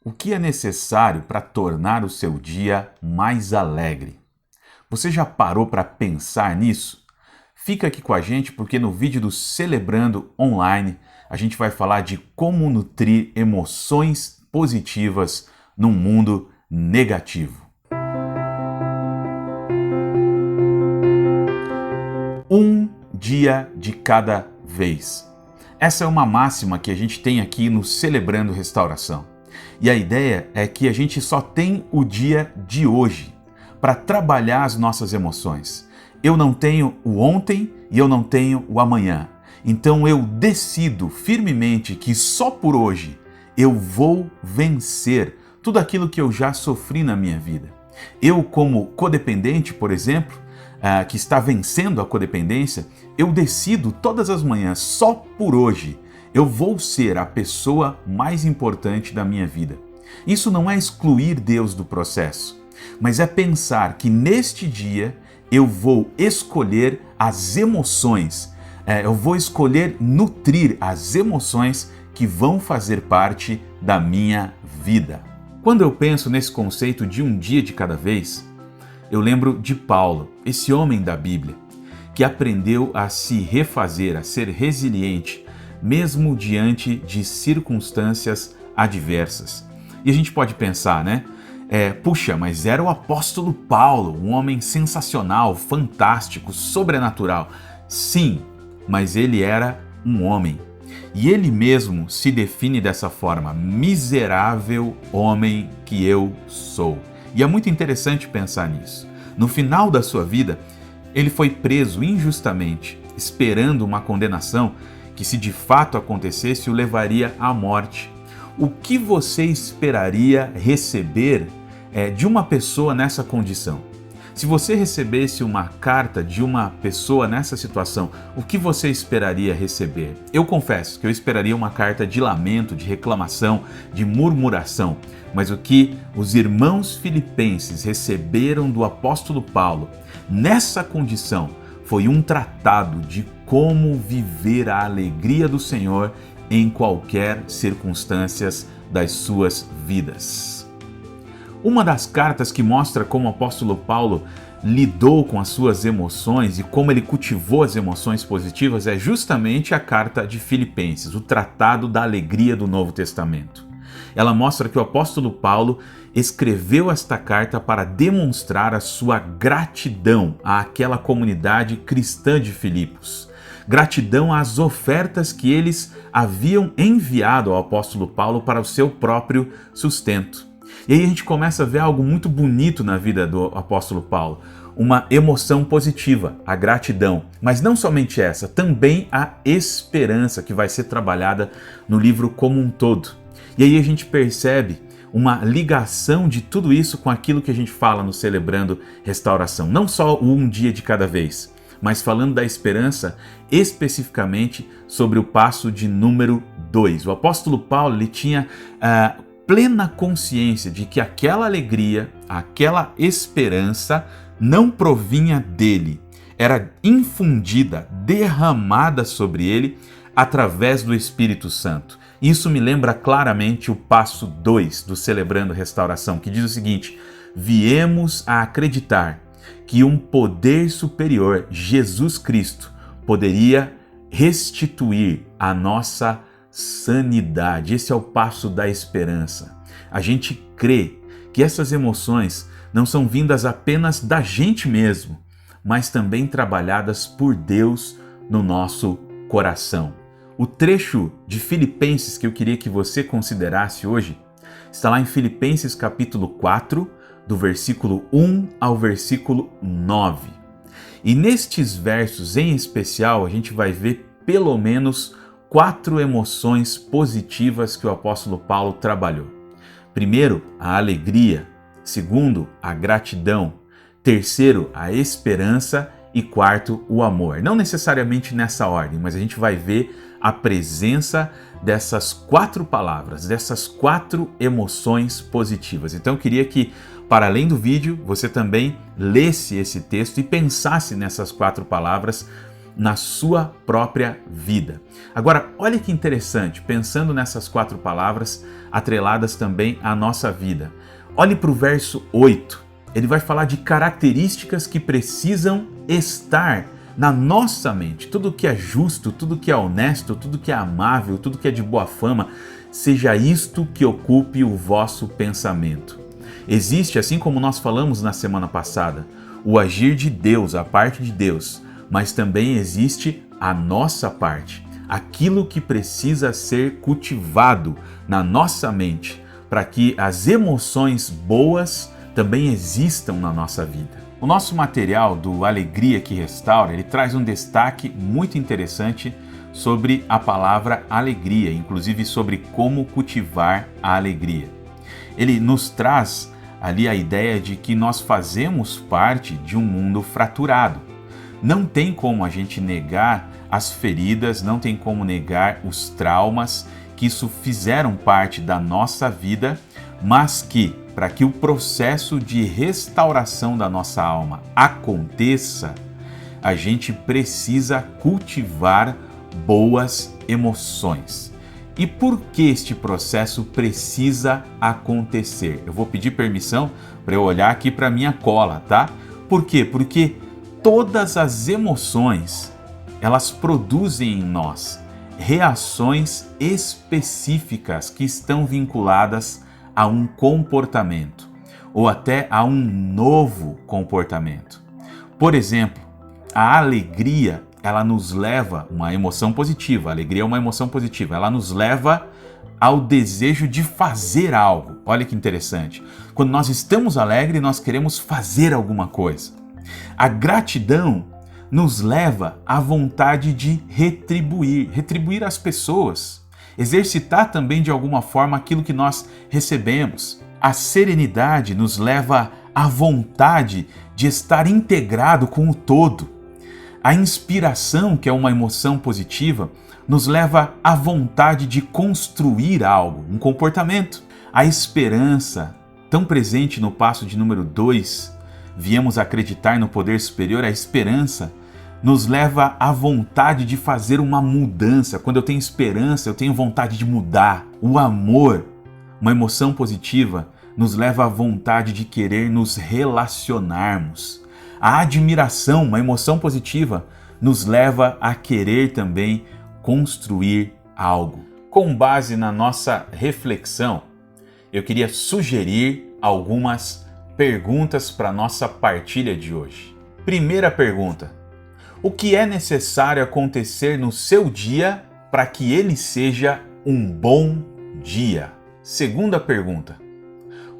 O que é necessário para tornar o seu dia mais alegre? Você já parou para pensar nisso? Fica aqui com a gente porque no vídeo do Celebrando Online a gente vai falar de como nutrir emoções positivas num mundo negativo. Um dia de cada vez. Essa é uma máxima que a gente tem aqui no Celebrando Restauração. E a ideia é que a gente só tem o dia de hoje para trabalhar as nossas emoções. Eu não tenho o ontem e eu não tenho o amanhã. Então eu decido firmemente que só por hoje eu vou vencer tudo aquilo que eu já sofri na minha vida. Eu, como codependente, por exemplo, que está vencendo a codependência, eu decido todas as manhãs, só por hoje, eu vou ser a pessoa mais importante da minha vida. Isso não é excluir Deus do processo, mas é pensar que neste dia eu vou escolher as emoções, eu vou escolher nutrir as emoções que vão fazer parte da minha vida. Quando eu penso nesse conceito de um dia de cada vez, eu lembro de Paulo, esse homem da Bíblia, que aprendeu a se refazer, a ser resiliente, mesmo diante de circunstâncias adversas. E a gente pode pensar, né? Puxa, mas era o apóstolo Paulo, um homem sensacional, fantástico, sobrenatural. Sim, mas ele era um homem. E ele mesmo se define dessa forma: miserável homem que eu sou. E é muito interessante pensar nisso. No final da sua vida, ele foi preso injustamente, esperando uma condenação que, se de fato acontecesse, o levaria à morte. O que você esperaria receber de uma pessoa nessa condição? Se você recebesse uma carta de uma pessoa nessa situação, o que você esperaria receber? Eu confesso que eu esperaria uma carta de lamento, de reclamação, de murmuração. Mas o que os irmãos filipenses receberam do apóstolo Paulo nessa condição foi um tratado de como viver a alegria do Senhor em qualquer circunstâncias das suas vidas. Uma das cartas que mostra como o apóstolo Paulo lidou com as suas emoções e como ele cultivou as emoções positivas é justamente a carta de Filipenses, o Tratado da Alegria do Novo Testamento. Ela mostra que o apóstolo Paulo escreveu esta carta para demonstrar a sua gratidão àquela comunidade cristã de Filipos. Gratidão às ofertas que eles haviam enviado ao apóstolo Paulo para o seu próprio sustento. E aí a gente começa a ver algo muito bonito na vida do apóstolo Paulo. Uma emoção positiva, a gratidão. Mas não somente essa, também a esperança que vai ser trabalhada no livro como um todo. E aí a gente percebe uma ligação de tudo isso com aquilo que a gente fala no Celebrando Restauração. Não só o um dia de cada vez, mas falando da esperança especificamente sobre o passo de número 2. O apóstolo Paulo ele tinha plena consciência de que aquela alegria, aquela esperança não provinha dele, era infundida, derramada sobre ele através do Espírito Santo. Isso me lembra claramente o passo 2 do Celebrando Restauração, que diz o seguinte: viemos a acreditar que um poder superior, Jesus Cristo, poderia restituir a nossa sanidade. Esse é o passo da esperança. A gente crê que essas emoções não são vindas apenas da gente mesmo, mas também trabalhadas por Deus no nosso coração. O trecho de Filipenses que eu queria que você considerasse hoje está lá em Filipenses capítulo 4, do versículo 1 ao versículo 9. E nestes versos em especial a gente vai ver pelo menos 4 emoções positivas que o apóstolo Paulo trabalhou. Primeiro, a alegria. Segundo, a gratidão. Terceiro, a esperança. E quarto, o amor. Não necessariamente nessa ordem, mas a gente vai ver a presença dessas 4 palavras, dessas 4 emoções positivas. Então eu queria que, para além do vídeo, você também lesse esse texto e pensasse nessas 4 palavras na sua própria vida. Agora, olha que interessante, pensando nessas 4 palavras atreladas também à nossa vida. Olhe para o verso 8, ele vai falar de características que precisam estar na nossa mente. Tudo que é justo, tudo que é honesto, tudo que é amável, tudo que é de boa fama, seja isto que ocupe o vosso pensamento. Existe, assim como nós falamos na semana passada, o agir de Deus, a parte de Deus, mas também existe a nossa parte, aquilo que precisa ser cultivado na nossa mente, para que as emoções boas também existam na nossa vida. O nosso material do Alegria que Restaura, ele traz um destaque muito interessante sobre a palavra alegria, inclusive sobre como cultivar a alegria. Ele nos traz ali a ideia de que nós fazemos parte de um mundo fraturado. Não tem como a gente negar as feridas, não tem como negar os traumas, que isso fizeram parte da nossa vida, mas que, para que o processo de restauração da nossa alma aconteça, a gente precisa cultivar boas emoções. E por que este processo precisa acontecer? Eu vou pedir permissão para eu olhar aqui para minha cola, tá? Por quê? Porque todas as emoções, elas produzem em nós reações específicas que estão vinculadas a um comportamento ou até a um novo comportamento. Por exemplo, a alegria, ela nos leva, uma emoção positiva, a alegria é uma emoção positiva, ela nos leva ao desejo de fazer algo. Olha que interessante. Quando nós estamos alegres, nós queremos fazer alguma coisa. A gratidão nos leva à vontade de retribuir às pessoas, exercitar também de alguma forma aquilo que nós recebemos. A serenidade nos leva à vontade de estar integrado com o todo. A inspiração, que é uma emoção positiva, nos leva à vontade de construir algo, um comportamento. A esperança, tão presente no passo de número 2, viemos acreditar no poder superior, a esperança nos leva à vontade de fazer uma mudança. Quando eu tenho esperança, eu tenho vontade de mudar. O amor, uma emoção positiva, nos leva à vontade de querer nos relacionarmos. A admiração, uma emoção positiva, nos leva a querer também construir algo. Com base na nossa reflexão, eu queria sugerir algumas perguntas para a nossa partilha de hoje. Primeira pergunta: o que é necessário acontecer no seu dia para que ele seja um bom dia? Segunda pergunta: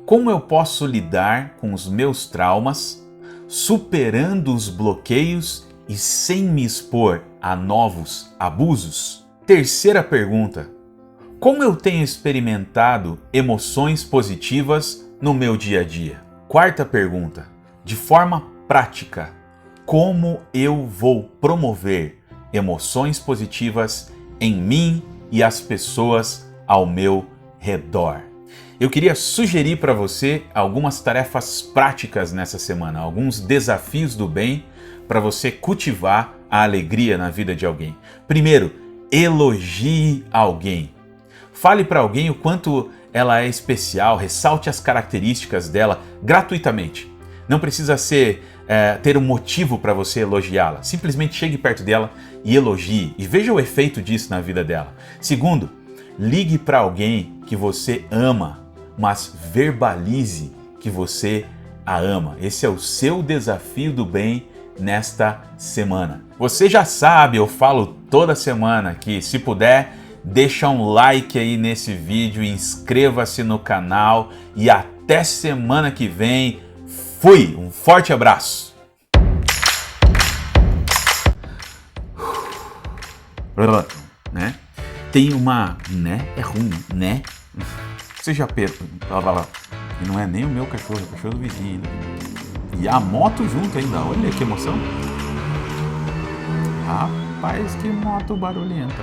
como eu posso lidar com os meus traumas, superando os bloqueios e sem me expor a novos abusos? Terceira pergunta: como eu tenho experimentado emoções positivas no meu dia a dia? Quarta pergunta: de forma prática, como eu vou promover emoções positivas em mim e as pessoas ao meu redor? Eu queria sugerir para você algumas tarefas práticas nessa semana, alguns desafios do bem para você cultivar a alegria na vida de alguém. Primeiro, elogie alguém. Fale para alguém o quanto ela é especial, ressalte as características dela gratuitamente. Não precisa ter um motivo para você elogiá-la. Simplesmente chegue perto dela e elogie e veja o efeito disso na vida dela. Segundo, ligue para alguém que você ama, mas verbalize que você a ama. Esse é o seu desafio do bem nesta semana. Você já sabe, eu falo toda semana que, se puder, deixa um like aí nesse vídeo, inscreva-se no canal e até semana que vem. Fui! Um forte abraço! Né? Tem uma... né? É ruim, né? Você já e não é nem o meu cachorro, é o cachorro do vizinho. E a moto junto ainda, olha que emoção. Rapaz, que moto barulhenta.